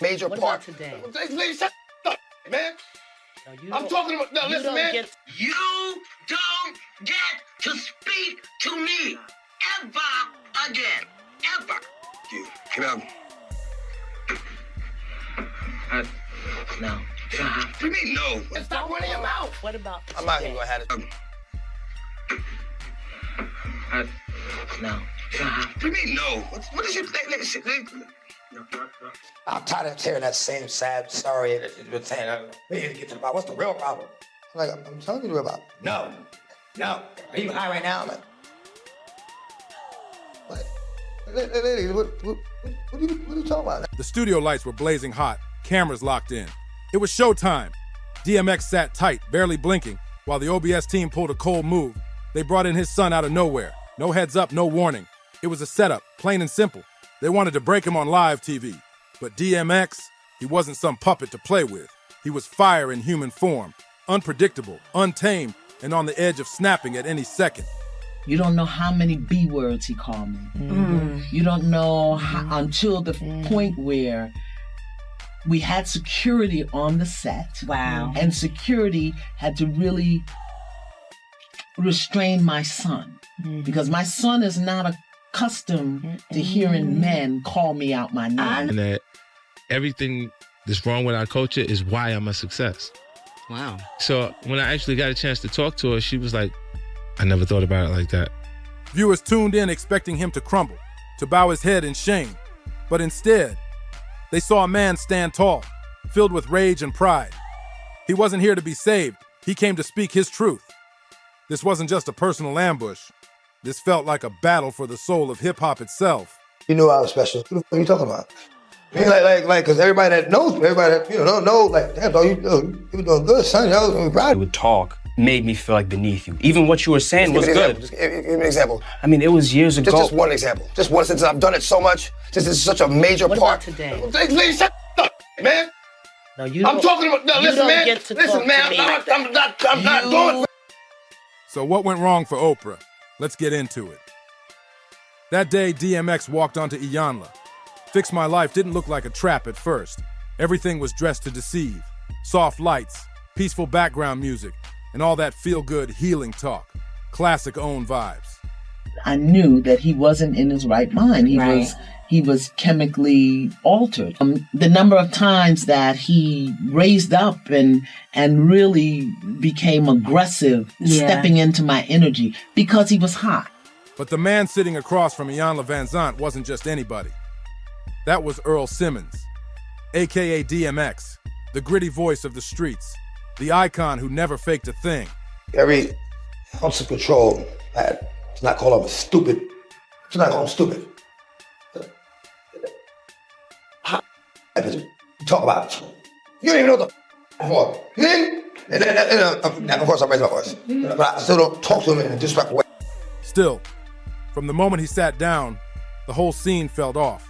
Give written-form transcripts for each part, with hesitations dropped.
major what part. About today? Lady, shut up, man. No, I'm talking about. No, listen, man. You don't get to speak to me ever again. Ever. You. Get out. No. What do you mean, no? Stop running your mouth. What about I'm not even gonna have it. No. What do you mean, no? What is your thing? I'm tired of hearing that same sad story that you've been saying. We need to get to the bottom. What's the real problem? I'm telling you the real problem. No. Are you high right now, man? What? Lady, what are you talking about? The studio lights were blazing hot, cameras locked in. It was showtime. DMX sat tight, barely blinking, while the OBS team pulled a cold move. They brought in his son out of nowhere. No heads up, no warning. It was a setup, plain and simple. They wanted to break him on live TV. But DMX, he wasn't some puppet to play with. He was fire in human form, unpredictable, untamed, and on the edge of snapping at any second. You don't know how many B words he called me. Mm-hmm. You don't know how, until the point where we had security on the set. Wow. And security had to really restrain my son. Because my son is not accustomed to hearing men call me out my name. And that everything that's wrong with our culture is why I'm a success. Wow. So when I actually got a chance to talk to her, she was like, I never thought about it like that. Viewers tuned in expecting him to crumble, to bow his head in shame. But instead, they saw a man stand tall, filled with rage and pride. He wasn't here to be saved. He came to speak his truth. This wasn't just a personal ambush. This felt like a battle for the soul of hip-hop itself. You knew I was special. What are you talking about? I mean, like, because everybody that knows me, everybody that, don't know, like, damn, dog, you were doing good, son. I'm proud. You would talk, made me feel like beneath you. Even what you were saying was good. Just give me an example. I mean, it was years ago. Just one example. Just one, since I've done it so much. This is such a major what part. About today? Lady, shut up, man. No, you. I'm talking about. No, listen, man. Listen, man. I'm not doing. So what went wrong for Oprah? Let's get into it. That day, DMX walked onto Iyanla. Fix My Life didn't look like a trap at first. Everything was dressed to deceive. Soft lights, peaceful background music, and all that feel-good healing talk. Classic OWN vibes. I knew that he wasn't in his right mind. He was chemically altered. The number of times that he raised up and really became aggressive, stepping into my energy because he was hot. But the man sitting across from Iyanla Vanzant wasn't just anybody. That was Earl Simmons, a.k.a. DMX, the gritty voice of the streets, the icon who never faked a thing. Every ounce of control that it's not called him stupid. It's not called him stupid. You talk about. You don't even know what the for. You didn't? And of course, I raised my voice. But I still don't talk to him in a disrespectful way. Still, from the moment he sat down, the whole scene felt off.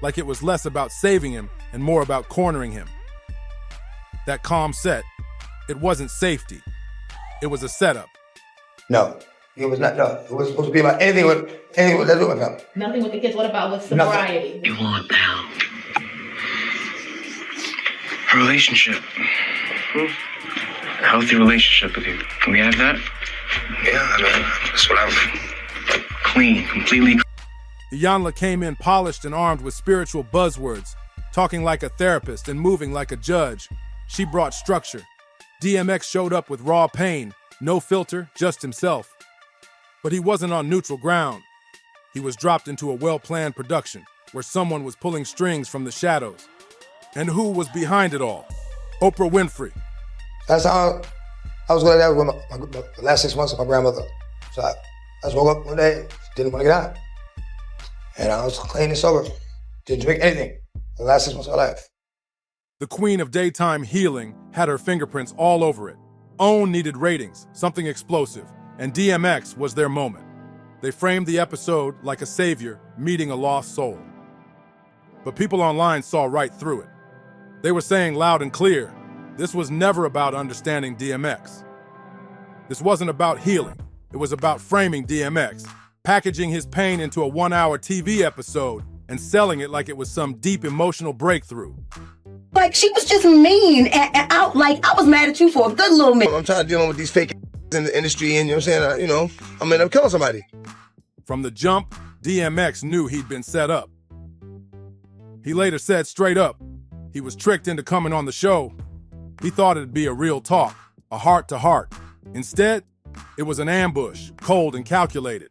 Like it was less about saving him and more about cornering him. That calm set, it wasn't safety. It was a setup. No, it was not. No, it was supposed to be about anything with let's do it, family. Nothing with the kids. What about with sobriety? You want now? A relationship. A healthy relationship with you. Can we have that? Yeah, I mean, that's what I'm. Clean, completely. Iyanla came in polished and armed with spiritual buzzwords, talking like a therapist and moving like a judge. She brought structure. DMX showed up with raw pain, no filter, just himself. But he wasn't on neutral ground. He was dropped into a well-planned production where someone was pulling strings from the shadows. And who was behind it all? Oprah Winfrey. That's how I was going to with the last 6 months of my grandmother. So I just woke up one day, didn't want to get out. And I was clean and sober. Didn't drink anything for the last 6 months of my life. The queen of daytime healing had her fingerprints all over it. OWN needed ratings, something explosive, and DMX was their moment. They framed the episode like a savior meeting a lost soul. But people online saw right through it. They were saying loud and clear, this was never about understanding DMX. This wasn't about healing. It was about framing DMX, packaging his pain into a 1-hour TV episode, and selling it like it was some deep emotional breakthrough. Like, she was just mean and out. Like, I was mad at you for a good little minute. I'm tired of dealing with these fake in the industry, and you know what I'm saying? I'm gonna end up killing somebody. From the jump, DMX knew he'd been set up. He later said straight up, he was tricked into coming on the show. He thought it'd be a real talk, a heart-to-heart. Instead, it was an ambush, cold and calculated.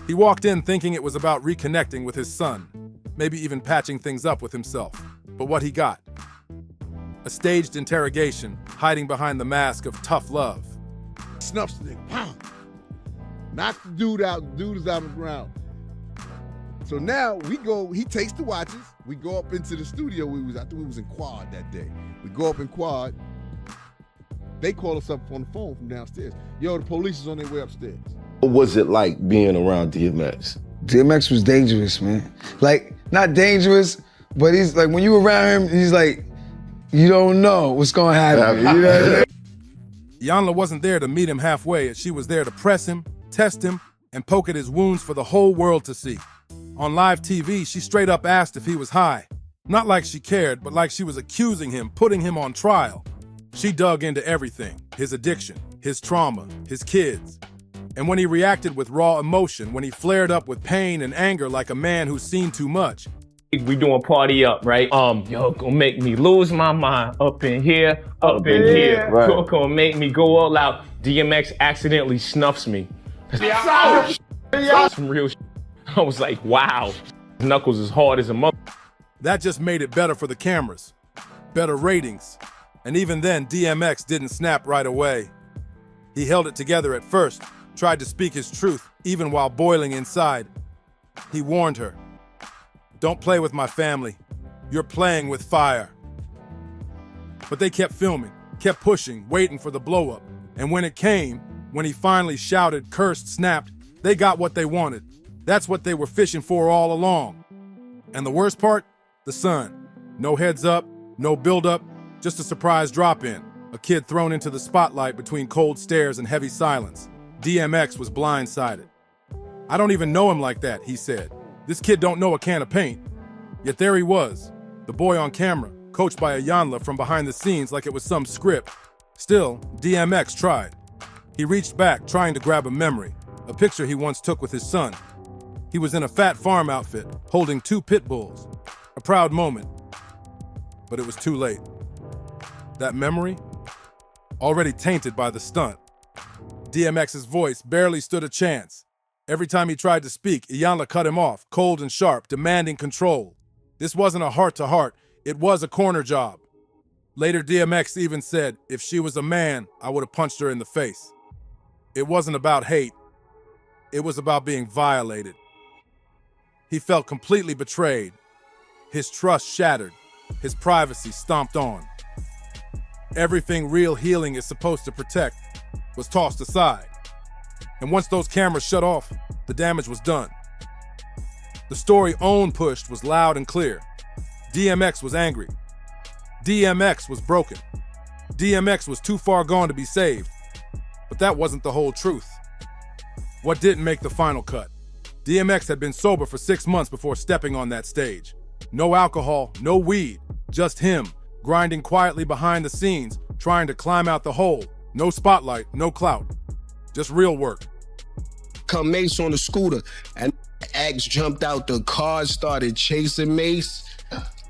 He walked in thinking it was about reconnecting with his son, maybe even patching things up with himself. But what he got? A staged interrogation, hiding behind the mask of tough love. Snuffs the nigga, pow! Knocks the dude out, the dude is out on the ground. So now he takes the watches, we go up into the studio, I think we was in Quad that day. We go up in Quad, they call us up on the phone from downstairs. Yo, the police is on their way upstairs. What was it like being around DMX? DMX was dangerous, man. Like, not dangerous, but he's like, when you around him, he's like, you don't know what's gonna happen. You know what I mean? Iyanla wasn't there to meet him halfway, as she was there to press him, test him, and poke at his wounds for the whole world to see. On live TV, she straight up asked if he was high. Not like she cared, but like she was accusing him, putting him on trial. She dug into everything, his addiction, his trauma, his kids. And when he reacted with raw emotion, when he flared up with pain and anger like a man who's seen too much. We doing party up, right? Yo, gonna make me lose my mind up in here, up in here. Right. Gonna make me go all out. DMX accidentally snuffs me. Some real shit. I was like, wow, Knuckles is hard as a mother. That just made it better for the cameras, better ratings. And even then, DMX didn't snap right away. He held it together at first, tried to speak his truth, even while boiling inside. He warned her, "Don't play with my family. You're playing with fire." But they kept filming, kept pushing, waiting for the blow-up. And when it came, when he finally shouted, cursed, snapped, they got what they wanted. That's what they were fishing for all along. And the worst part? The son. No heads up, no build-up, just a surprise drop-in. A kid thrown into the spotlight between cold stares and heavy silence. DMX was blindsided. "I don't even know him like that," he said. "This kid don't know a can of paint." Yet there he was, the boy on camera, coached by Iyanla from behind the scenes like it was some script. Still, DMX tried. He reached back, trying to grab a memory, a picture he once took with his son. He was in a fat farm outfit, holding 2 pit bulls. A proud moment. But it was too late. That memory? Already tainted by the stunt. DMX's voice barely stood a chance. Every time he tried to speak, Iyanla cut him off, cold and sharp, demanding control. This wasn't a heart-to-heart, it was a corner job. Later, DMX even said, "If she was a man, I would have punched her in the face." It wasn't about hate. It was about being violated. He felt completely betrayed. His trust shattered. His privacy stomped on. Everything real healing is supposed to protect was tossed aside. And once those cameras shut off, the damage was done. The story OWN pushed was loud and clear. DMX was angry. DMX was broken. DMX was too far gone to be saved. But that wasn't the whole truth. What didn't make the final cut? DMX had been sober for 6 months before stepping on that stage. No alcohol, no weed, just him, grinding quietly behind the scenes, trying to climb out the hole. No spotlight, no clout, just real work. Come Mace on the scooter, and X jumped out the car, started chasing Mace.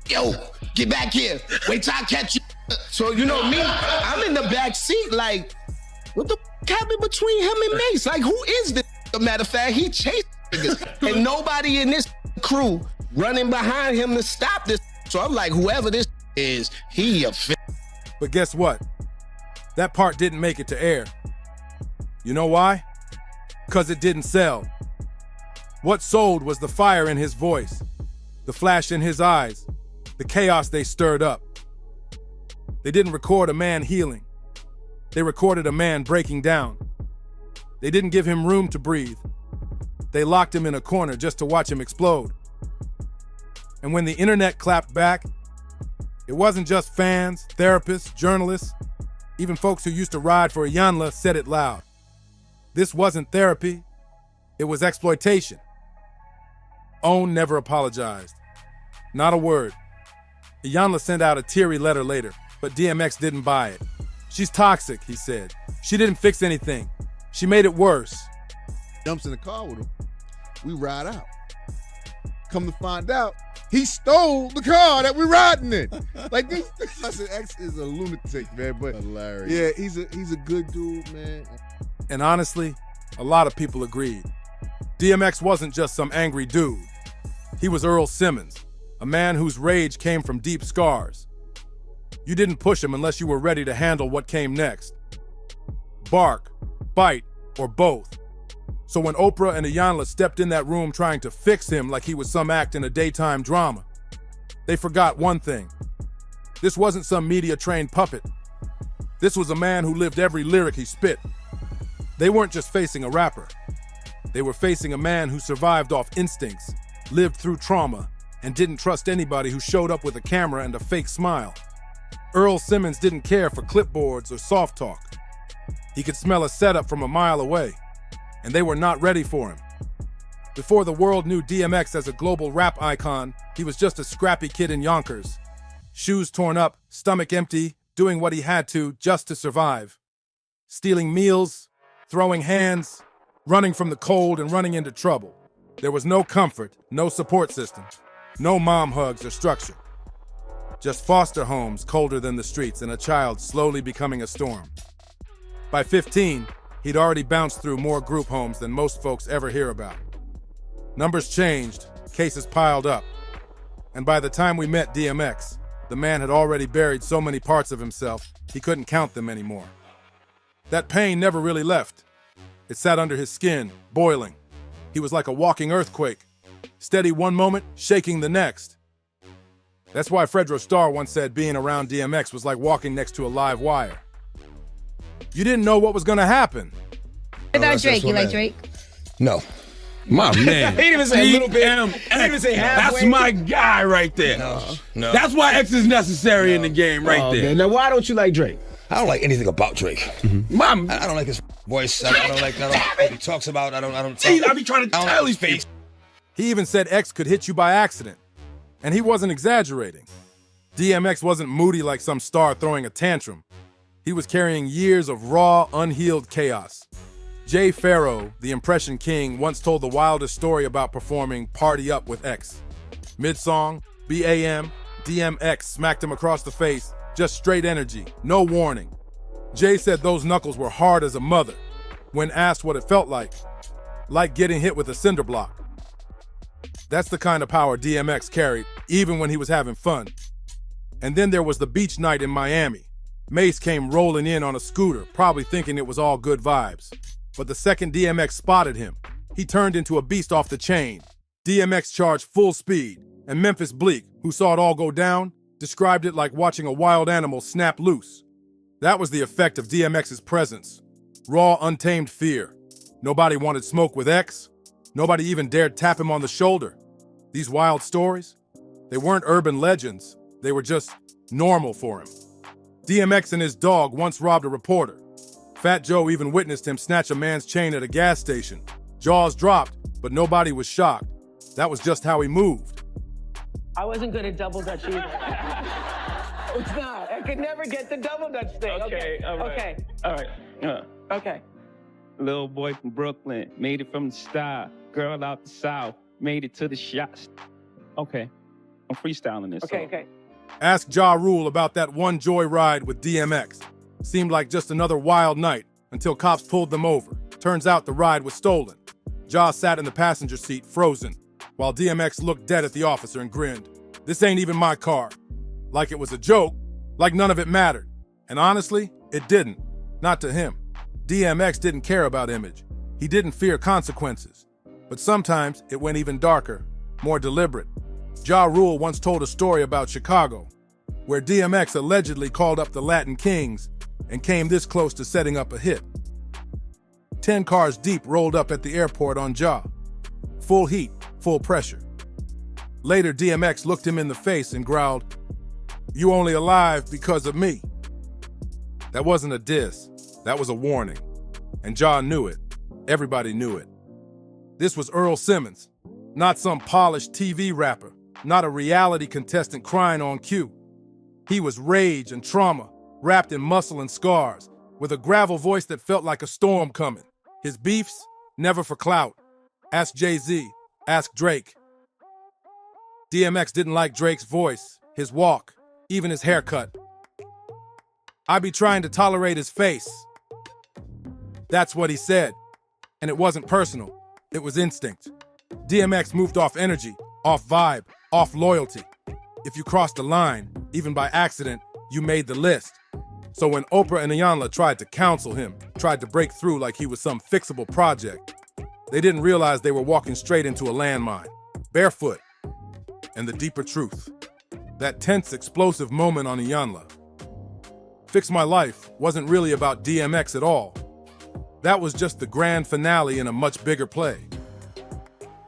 "Yo, get back here, wait till I catch you." So you know me, I'm in the back seat like, what the happened between him and Mace? Like, who is this? As a matter of fact, he chased niggas. And nobody in this crew running behind him to stop this. So I'm like, whoever this is, he a fit. But guess what? That part didn't make it to air. You know why? Because it didn't sell. What sold was the fire in his voice, the flash in his eyes, the chaos they stirred up. They didn't record a man healing. They recorded a man breaking down. They didn't give him room to breathe. They locked him in a corner just to watch him explode. And when the internet clapped back, it wasn't just fans, therapists, journalists, even folks who used to ride for Iyanla said it loud. This wasn't therapy, it was exploitation. Own never apologized. Not a word. Iyanla sent out a teary letter later, but DMX didn't buy it. She's toxic, he said. She didn't fix anything. She made it worse. Jumps in the car with him. We ride out. Come to find out, he stole the car that we're riding in. Like this, I said, X is a lunatic, man. But hilarious. Yeah, he's a good dude, man. And honestly, a lot of people agreed. DMX wasn't just some angry dude. He was Earl Simmons, a man whose rage came from deep scars. You didn't push him unless you were ready to handle what came next. Bark, bite, or both. So when Oprah and Iyanla stepped in that room trying to fix him like he was some act in a daytime drama, they forgot one thing. This wasn't some media-trained puppet. This was a man who lived every lyric he spit. They weren't just facing a rapper. They were facing a man who survived off instincts, lived through trauma, and didn't trust anybody who showed up with a camera and a fake smile. Earl Simmons didn't care for clipboards or soft talk. He could smell a setup from a mile away, and they were not ready for him. Before the world knew DMX as a global rap icon, he was just a scrappy kid in Yonkers. Shoes torn up, stomach empty, doing what he had to just to survive. Stealing meals, throwing hands, running from the cold and running into trouble. There was no comfort, no support system, no mom hugs or structure. Just foster homes colder than the streets and a child slowly becoming a storm. By 15, he'd already bounced through more group homes than most folks ever hear about. Numbers changed, cases piled up. And by the time we met DMX, the man had already buried so many parts of himself, he couldn't count them anymore. That pain never really left. It sat under his skin, boiling. He was like a walking earthquake, steady one moment, shaking the next. That's why Fredro Starr once said being around DMX was like walking next to a live wire. You didn't know what was gonna happen. What about Drake? You like Drake? No. My man. He didn't even say a little bit. He didn't even say halfway. That's my guy right there. No. That's why X is necessary in the game right there. Okay. Now, why don't you like Drake? I don't like anything about Drake. Mom, I don't like his voice. I don't like what he talks about. I don't. See, I be trying to tell his face. He even said X could hit you by accident. And he wasn't exaggerating. DMX wasn't moody like some star throwing a tantrum. He was carrying years of raw, unhealed chaos. Jay Farrow, the impression king, once told the wildest story about performing Party Up with X. Mid-song, BAM, DMX smacked him across the face, just straight energy, no warning. Jay said those knuckles were hard as a mother. When asked what it felt like getting hit with a cinder block. That's the kind of power DMX carried, even when he was having fun. And then there was the beach night in Miami. Mace came rolling in on a scooter, probably thinking it was all good vibes. But the second DMX spotted him, he turned into a beast off the chain. DMX charged full speed, and Memphis Bleak, who saw it all go down, described it like watching a wild animal snap loose. That was the effect of DMX's presence. Raw, untamed fear. Nobody wanted smoke with X. Nobody even dared tap him on the shoulder. These wild stories, they weren't urban legends. They were just normal for him. DMX and his dog once robbed a reporter. Fat Joe even witnessed him snatch a man's chain at a gas station. Jaws dropped, but nobody was shocked. That was just how he moved. I wasn't good at double dutch either. It's not. I could never get the double dutch thing. Okay, all right. Okay. All right. Okay. Little boy from Brooklyn, made it from the sty. Girl out the south, made it to the shots. Okay, I'm freestyling this. Okay. Ask Ja Rule about that one joy ride with DMX. Seemed like just another wild night until cops pulled them over. Turns out the ride was stolen. Ja sat in the passenger seat, frozen, while DMX looked dead at the officer and grinned. This ain't even my car. Like it was a joke, like none of it mattered. And honestly, it didn't. Not to him. DMX didn't care about image. He didn't fear consequences. But sometimes it went even darker, more deliberate. Ja Rule once told a story about Chicago, where DMX allegedly called up the Latin Kings and came this close to setting up a hit. 10 cars deep rolled up at the airport on Ja. Full heat, full pressure. Later, DMX looked him in the face and growled, "You only alive because of me." That wasn't a diss, that was a warning. And Ja knew it. Everybody knew it. This was Earl Simmons, Not some polished TV rapper, not a reality contestant crying on cue. He was rage and trauma, wrapped in muscle and scars, with a gravel voice that felt like a storm coming. His beefs, never for clout. Ask Jay-Z, ask Drake. DMX didn't like Drake's voice, his walk, even his haircut. I be trying to tolerate his face. That's what he said. And it wasn't personal, it was instinct. DMX moved off energy, off vibe, off loyalty. If you crossed the line, even by accident, you made the list. So when Oprah and Iyanla tried to counsel him, tried to break through like he was some fixable project, they didn't realize they were walking straight into a landmine, barefoot. And the deeper truth, that tense, explosive moment on Iyanla. Fix My Life wasn't really about DMX at all. That was just the grand finale in a much bigger play.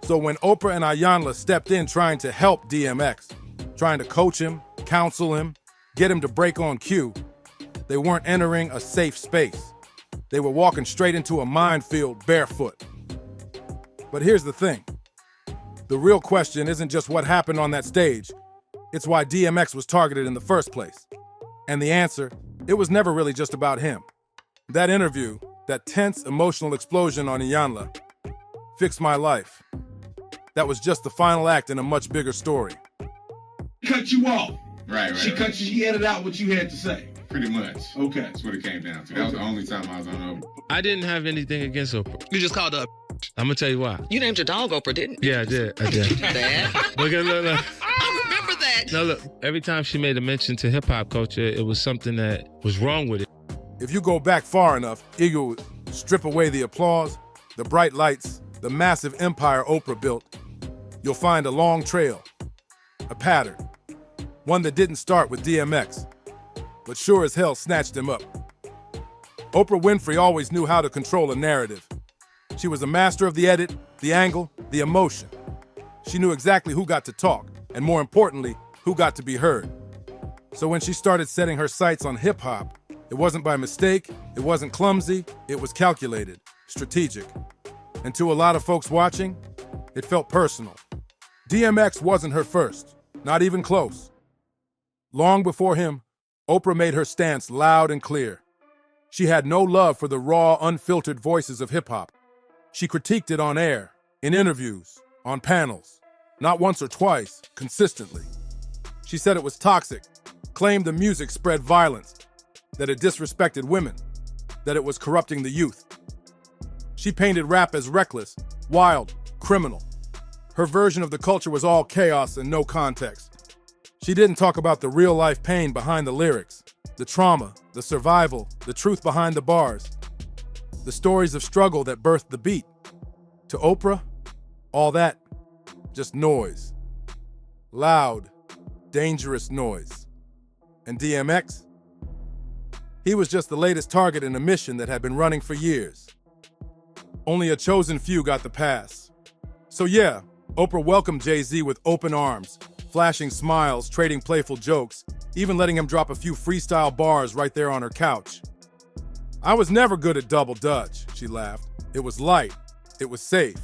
So when Oprah and Iyanla stepped in trying to help DMX, trying to coach him, counsel him, get him to break on cue, they weren't entering a safe space. They were walking straight into a minefield barefoot. But here's the thing. The real question isn't just what happened on that stage, it's why DMX was targeted in the first place. And the answer, it was never really just about him. That interview, that tense emotional explosion on Iyanla, Fix My Life. That was just the final act in a much bigger story. Cut you off. Right. She cut you, she edited out what you had to say. Pretty much. Okay. That's what it came down to. That was the only time I was on Oprah. I didn't have anything against Oprah. You just called up. I'm gonna tell you why. You named your dog Oprah, didn't you? Yeah, I did. Dad? Look. I remember that. No, look. Every time she made a mention to hip-hop culture, it was something that was wrong with it. If you go back far enough, Eagle would strip away the applause, the bright lights, the massive empire Oprah built, you'll find a long trail, a pattern, one that didn't start with DMX, but sure as hell snatched him up. Oprah Winfrey always knew how to control a narrative. She was a master of the edit, the angle, the emotion. She knew exactly who got to talk, and more importantly, who got to be heard. So when she started setting her sights on hip-hop, it wasn't by mistake, it wasn't clumsy, it was calculated, strategic. And to a lot of folks watching, it felt personal. DMX wasn't her first, not even close. Long before him, Oprah made her stance loud and clear. She had no love for the raw, unfiltered voices of hip-hop. She critiqued it on air, in interviews, on panels, not once or twice, consistently. She said it was toxic, claimed the music spread violence, that it disrespected women, that it was corrupting the youth. She painted rap as reckless, wild, criminal. Her version of the culture was all chaos and no context. She didn't talk about the real-life pain behind the lyrics, the trauma, the survival, the truth behind the bars, the stories of struggle that birthed the beat. To Oprah, all that, just noise. Loud, dangerous noise. And DMX? He was just the latest target in a mission that had been running for years. Only a chosen few got the pass. So yeah, Oprah welcomed Jay-Z with open arms, flashing smiles, trading playful jokes, even letting him drop a few freestyle bars right there on her couch. I was never good at double dutch, she laughed. It was light. It was safe.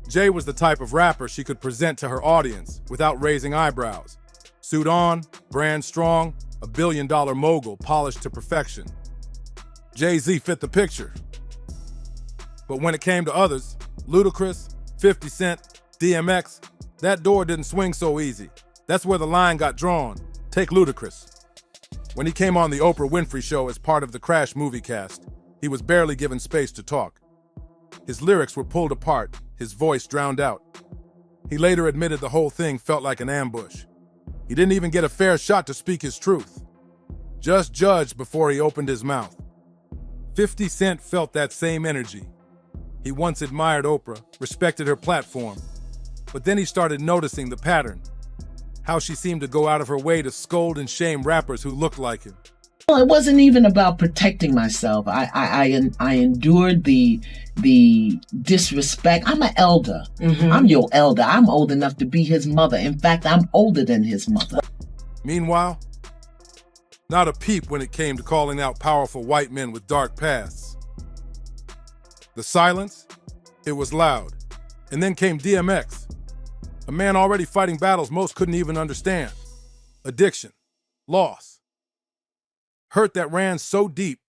Jay was the type of rapper she could present to her audience without raising eyebrows. Suit on, brand strong, a billion-dollar mogul polished to perfection. Jay-Z fit the picture. But when it came to others, Ludacris, 50 Cent, DMX, that door didn't swing so easy. That's where the line got drawn. Take Ludacris. When he came on the Oprah Winfrey Show as part of the Crash movie cast, he was barely given space to talk. His lyrics were pulled apart, his voice drowned out. He later admitted the whole thing felt like an ambush. He didn't even get a fair shot to speak his truth. Just judged before he opened his mouth. 50 Cent felt that same energy. He once admired Oprah, respected her platform, but then he started noticing the pattern. How she seemed to go out of her way to scold and shame rappers who looked like him. Well, it wasn't even about protecting myself. I endured the disrespect. I'm an elder. Mm-hmm. I'm your elder. I'm old enough to be his mother. In fact, I'm older than his mother. Meanwhile, not a peep when it came to calling out powerful white men with dark pasts. The silence, it was loud. And then came DMX, A man already fighting battles most couldn't even understand. Addiction, loss, hurt that ran so deep,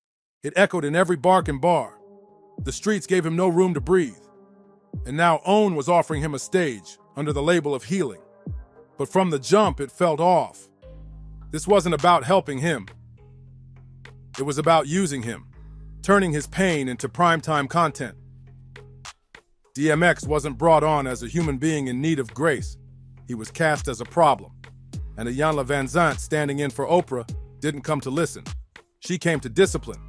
it echoed in every bark and bar. The streets gave him no room to breathe. And now OWN was offering him a stage under the label of healing. But from the jump, it felt off. This wasn't about helping him. It was about using him, turning his pain into primetime content. DMX wasn't brought on as a human being in need of grace. He was cast as a problem. And Iyanla Vanzant, standing in for Oprah, didn't come to listen. She came to discipline.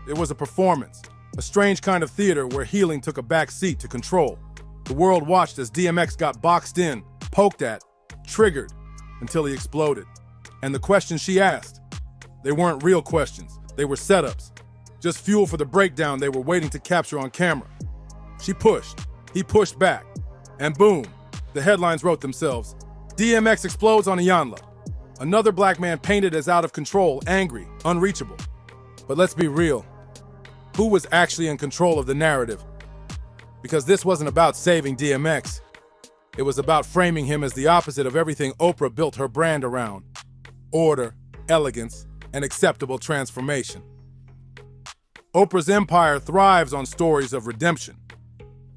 It was a performance, a strange kind of theater where healing took a back seat to control. The world watched as DMX got boxed in, poked at, triggered, until he exploded. And the questions she asked, they weren't real questions. They were setups, just fuel for the breakdown they were waiting to capture on camera. She pushed, he pushed back, and boom, the headlines wrote themselves. DMX explodes on Iyanla. Another black man painted as out of control, angry, unreachable. But let's be real. Who was actually in control of the narrative? Because this wasn't about saving DMX. It was about framing him as the opposite of everything Oprah built her brand around. Order, elegance, and acceptable transformation. Oprah's empire thrives on stories of redemption,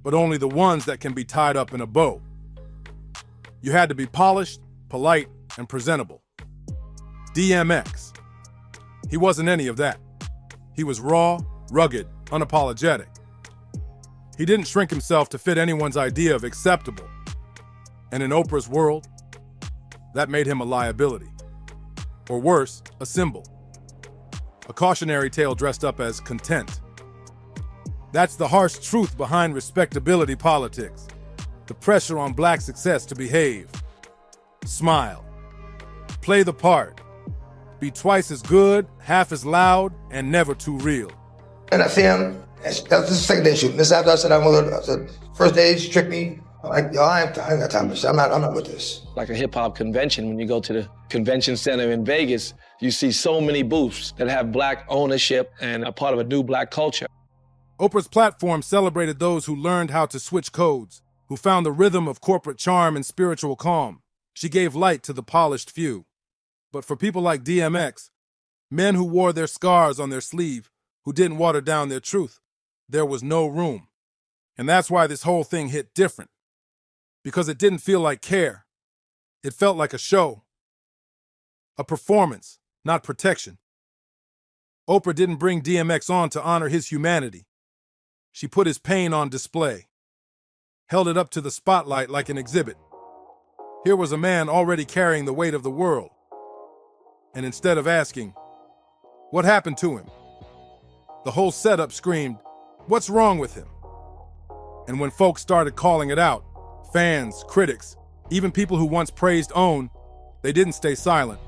but only the ones that can be tied up in a bow. You had to be polished, polite, and presentable. DMX. He wasn't any of that. He was raw, rugged, unapologetic. He didn't shrink himself to fit anyone's idea of acceptable. And in Oprah's world, that made him a liability. Or worse, a symbol. A cautionary tale dressed up as content. That's the harsh truth behind respectability politics. The pressure on black success to behave, smile, play the part, be twice as good, half as loud, and never too real. And I see him, that was the second day shooting. This after I said, I said, first day, she tricked me. I'm like, yo, I ain't got time for this. I'm not with this. Like a hip hop convention, when you go to the convention center in Vegas, you see so many booths that have black ownership and are part of a new black culture. Oprah's platform celebrated those who learned how to switch codes, who found the rhythm of corporate charm and spiritual calm. She gave light to the polished few. But for people like DMX, men who wore their scars on their sleeve, who didn't water down their truth, there was no room. And that's why this whole thing hit different. Because it didn't feel like care. It felt like a show. A performance, not protection. Oprah didn't bring DMX on to honor his humanity. She put his pain on display, held it up to the spotlight like an exhibit. Here was a man already carrying the weight of the world. And instead of asking, what happened to him? The whole setup screamed, what's wrong with him? And when folks started calling it out, fans, critics, even people who once praised OWN, they didn't stay silent.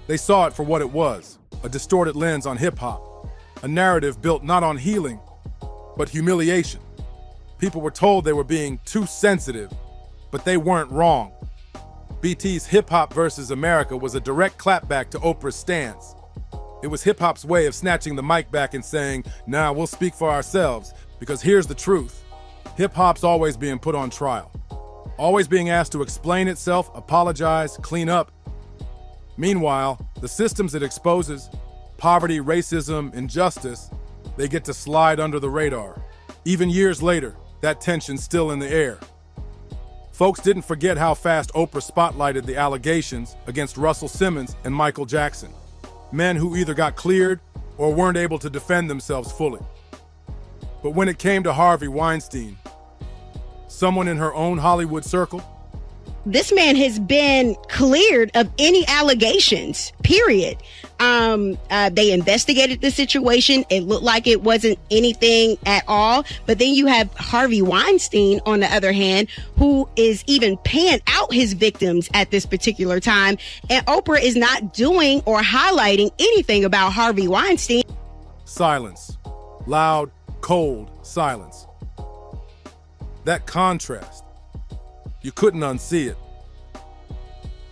They saw it for what it was, a distorted lens on hip-hop, a narrative built not on healing, but humiliation. People were told they were being too sensitive, but they weren't wrong. BT's Hip Hop versus America was a direct clapback to Oprah's stance. It was hip-hop's way of snatching the mic back and saying, nah, we'll speak for ourselves, because here's the truth. Hip-hop's always being put on trial, always being asked to explain itself, apologize, clean up. Meanwhile, the systems it exposes, poverty, racism, injustice, they get to slide under the radar. Even years later, that tension's still in the air. Folks didn't forget how fast Oprah spotlighted the allegations against Russell Simmons and Michael Jackson, men who either got cleared or weren't able to defend themselves fully. But when it came to Harvey Weinstein, someone in her own Hollywood circle, this man has been cleared of any allegations, period. They investigated the situation. It looked like it wasn't anything at all. But then you have Harvey Weinstein, on the other hand, who is even paying out his victims at this particular time. And Oprah is not doing or highlighting anything about Harvey Weinstein. Silence. Loud, cold silence. That contrast, you couldn't unsee it.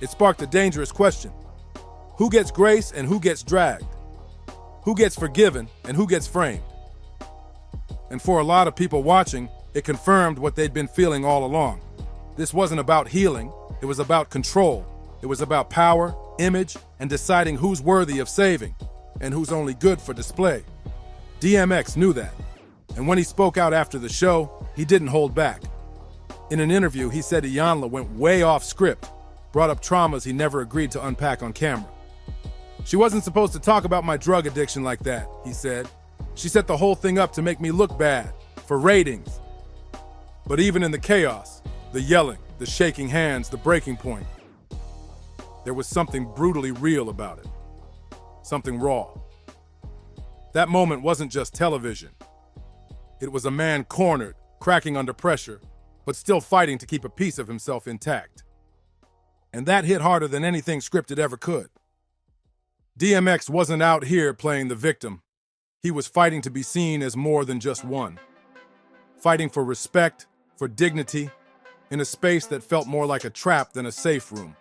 It sparked a dangerous question. Who gets grace and who gets dragged? Who gets forgiven and who gets framed? And for a lot of people watching, it confirmed what they'd been feeling all along. This wasn't about healing, it was about control. It was about power, image, and deciding who's worthy of saving and who's only good for display. DMX knew that, and when he spoke out after the show, he didn't hold back. In an interview, he said Iyanla went way off script, brought up traumas he never agreed to unpack on camera. She wasn't supposed to talk about my drug addiction like that, he said. She set the whole thing up to make me look bad, for ratings. But even in the chaos, the yelling, the shaking hands, the breaking point, there was something brutally real about it. Something raw. That moment wasn't just television. It was a man cornered, cracking under pressure, but still fighting to keep a piece of himself intact. And that hit harder than anything scripted ever could. DMX wasn't out here playing the victim. He was fighting to be seen as more than just one. Fighting for respect, for dignity, in a space that felt more like a trap than a safe room.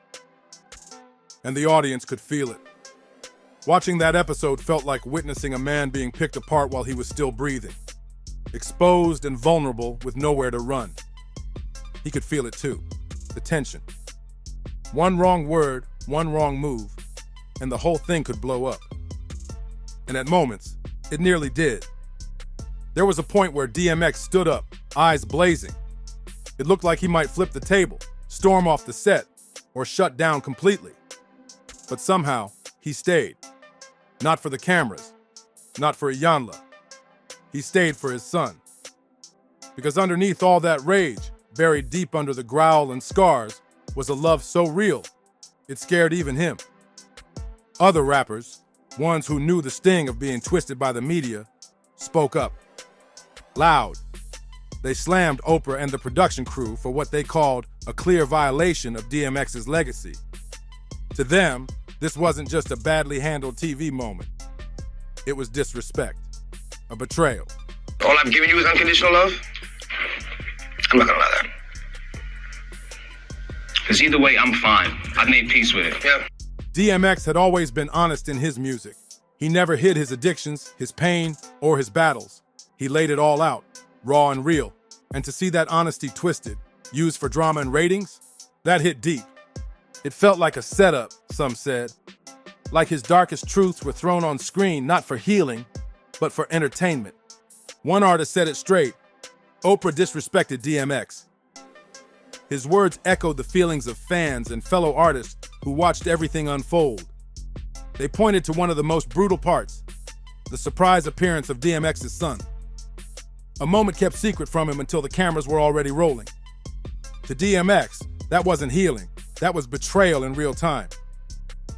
And the audience could feel it. Watching that episode felt like witnessing a man being picked apart while he was still breathing. Exposed and vulnerable with nowhere to run. He could feel it too, the tension. One wrong word, one wrong move, and the whole thing could blow up. And at moments, it nearly did. There was a point where DMX stood up, eyes blazing. It looked like he might flip the table, storm off the set, or shut down completely. But somehow, he stayed. Not for the cameras, not for Iyanla. He stayed for his son. Because underneath all that rage, buried deep under the growl and scars, was a love so real, it scared even him. Other rappers, ones who knew the sting of being twisted by the media, spoke up. Loud. They slammed Oprah and the production crew for what they called a clear violation of DMX's legacy. To them, this wasn't just a badly handled TV moment. It was disrespect, a betrayal. All I've given you is unconditional love? I'm not gonna lie that. Because either way, I'm fine. I've made peace with it. Yeah. DMX had always been honest in his music. He never hid his addictions, his pain, or his battles. He laid it all out, raw and real. And to see that honesty twisted, used for drama and ratings, that hit deep. It felt like a setup, some said. Like his darkest truths were thrown on screen, not for healing, but for entertainment. One artist said it straight. Oprah disrespected DMX. His words echoed the feelings of fans and fellow artists who watched everything unfold. They pointed to one of the most brutal parts, the surprise appearance of DMX's son. A moment kept secret from him until the cameras were already rolling. To DMX, that wasn't healing. That was betrayal in real time.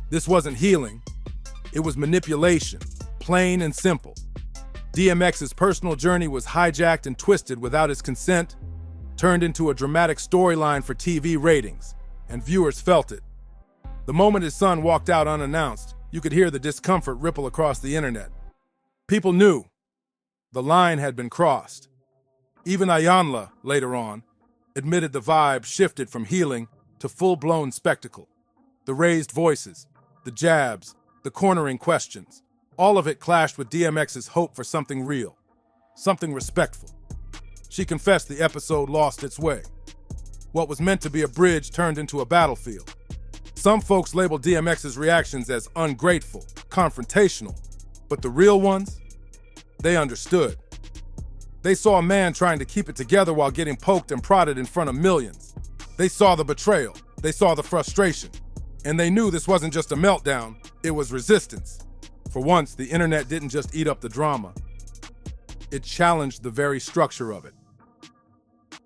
This wasn't healing. It was manipulation, plain and simple. DMX's personal journey was hijacked and twisted without his consent, turned into a dramatic storyline for TV ratings, and viewers felt it. The moment his son walked out unannounced, you could hear the discomfort ripple across the internet. People knew the line had been crossed. Even Iyanla, later on, admitted the vibe shifted from healing to full-blown spectacle. The raised voices, the jabs, the cornering questions, all of it clashed with DMX's hope for something real, something respectful. She confessed the episode lost its way. What was meant to be a bridge turned into a battlefield. Some folks labeled DMX's reactions as ungrateful, confrontational, but the real ones, they understood. They saw a man trying to keep it together while getting poked and prodded in front of millions. They saw the betrayal, they saw the frustration, and they knew this wasn't just a meltdown, it was resistance. For once, the internet didn't just eat up the drama, it challenged the very structure of it.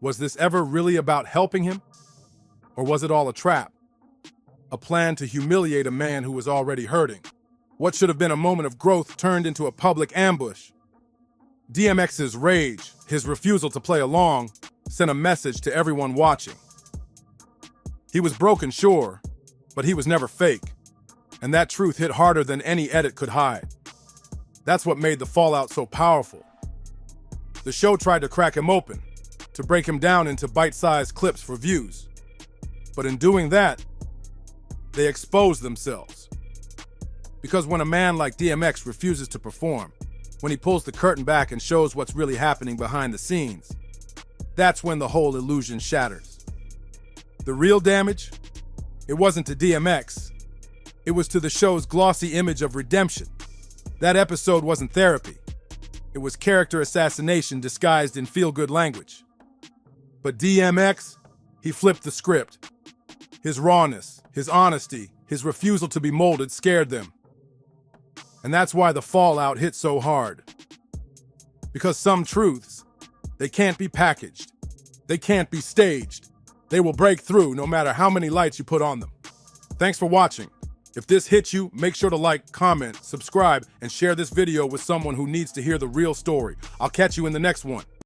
Was this ever really about helping him? Or was it all a trap? A plan to humiliate a man who was already hurting? What should have been a moment of growth turned into a public ambush? DMX's rage, his refusal to play along, sent a message to everyone watching. He was broken, sure, but he was never fake. And that truth hit harder than any edit could hide. That's what made the fallout so powerful. The show tried to crack him open, to break him down into bite-sized clips for views. But in doing that, they exposed themselves. Because when a man like DMX refuses to perform, when he pulls the curtain back and shows what's really happening behind the scenes, that's when the whole illusion shatters. The real damage? It wasn't to DMX. It was to the show's glossy image of redemption. That episode wasn't therapy. It was character assassination disguised in feel-good language. But DMX, he flipped the script. His rawness, his honesty, his refusal to be molded scared them. And that's why the fallout hit so hard. Because some truths, they can't be packaged. They can't be staged. They will break through no matter how many lights you put on them. Thanks for watching. If this hit you, make sure to like, comment, subscribe, and share this video with someone who needs to hear the real story. I'll catch you in the next one.